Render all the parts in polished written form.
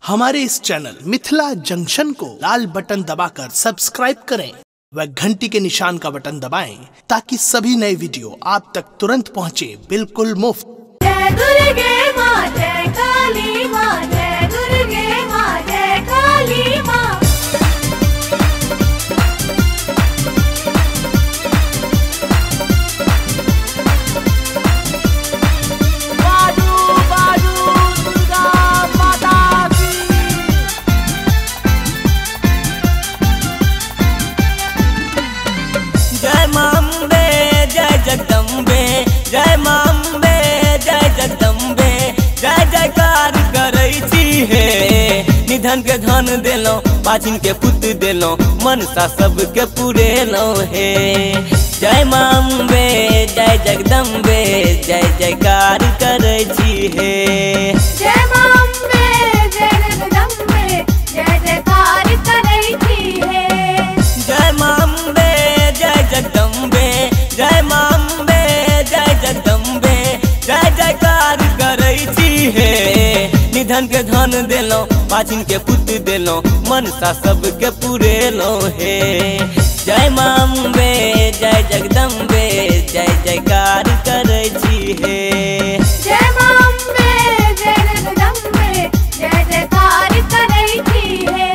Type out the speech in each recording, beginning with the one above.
हमारे इस channel Mithila junction को लाल button दबाकर सब्सक्राइब करें व घंटी के निशान का बटन दबाएं ताकि सभी नए वीडियो आप तक तुरंत पहुंचे बिल्कुल मुफ्त। जय दुर्गे माँ जय काली माँ, जय दुर्गे माँ जय काली माँ। जय मां अम्बे जय जगदम्बे, जय मां अम्बे जय जगदम्बे, जय जयकार करै छी हे। निधन के धन देलो, पाछिन के पुत देलो, मनसा सबके पुरेलो हे। जय मां अम्बे जय जगदम्बे, जय जयकार करै छी हे। जय मां अम्बे जय जगदम्बे, जय जयकार करै छी हे। जय मां अम्बे जय जगदम्बे, जय मां अम्बे जय जगदम्बे, जय जयकार करै छी हे। निधन के धन देलो, पाछिन के पुत देलो, मनसा सबके पुरेलो हे। जय मां अम्बे जय जगदम्बे, जय जयकार करै छी हे। जय मां अम्बे जय जगदम्बे, जय जयकार करै छी हे।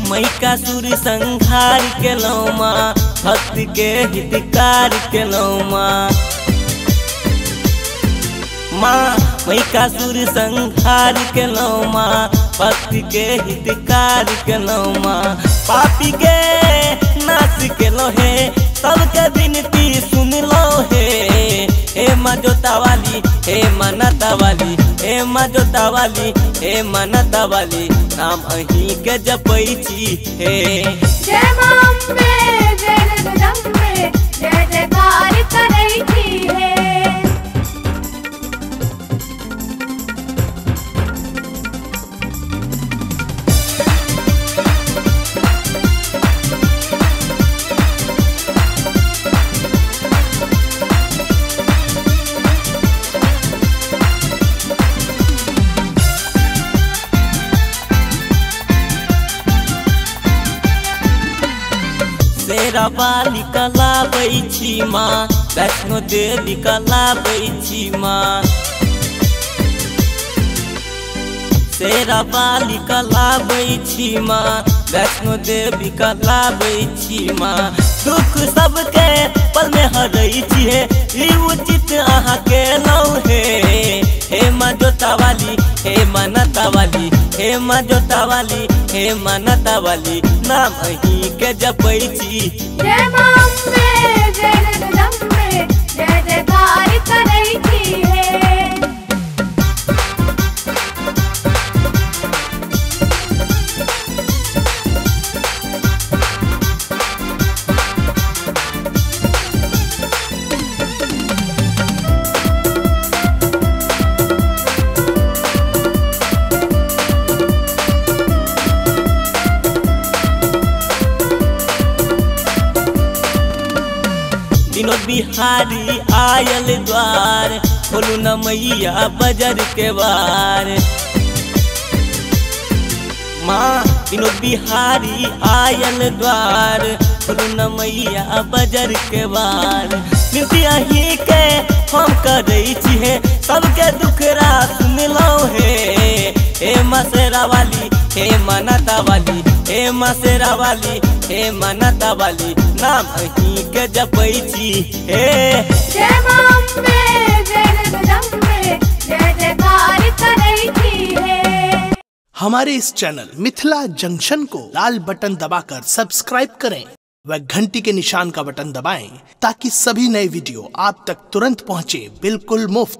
मैकासुर संहार केलौ माँ, भक्त के हितकार केलौ माँ। माँ मैकासुर संहार केलौ माँ, भक्त के हितकार केलौ माँ। पापी के नाश केलौ हे, सबके विनती सुनलो हे। हे माँ जोता वाली, हे माँ नाता वाली, हे माँ जोता वाली, हे माँ नाता वाली, नाम अहीं के जपै छी हे। जय मां अम्बे जय जगदम्बे, जय जयकार करै छी हे। शेरा वाली कलाबै छी माँ, वैष्णो देवी कलाबै छी माँ। शेरा वाली कलाबै छी माँ, वैष्णो देवी कलाबै छी माँ। दुख सबके पल में हरै छी हे, ई उचित अहाँ केलौ हे। हे माँ जोता वाली, हे माँ नाता वाली, हे माँ जोता वाली, हे माँ नाता वाली, नाम अहीं के जपै छी। जय मां अम्बे जय जगदम्बे, जय जयकार करै छी हे। विनोद बिहारी आयल द्वार, खोलू न मैया बजर के बार। माँ विनोद बिहारी आयल द्वार, खोलू न मैया बजर के बार। विनती अहीं के हम करै छी हे, सबके दुखरा सुनलो हे। हे माँ शेरा वाली, हे माँ नाता वाली, हे माँ शेरा वाली, हे माँ नाता वाली, नाम अहीं के जपै छी हे। जय मां अम्बे जय जगदम्बे, जय जयकार करै छी हे। हमारे इस चैनल मिथिला जंक्शन को लाल बटन दबाकर सब्सक्राइब करें व घंटी के निशान का बटन दबाएं ताकि सभी नए वीडियो आप तक तुरंत पहुंचे बिल्कुल मुफ्त।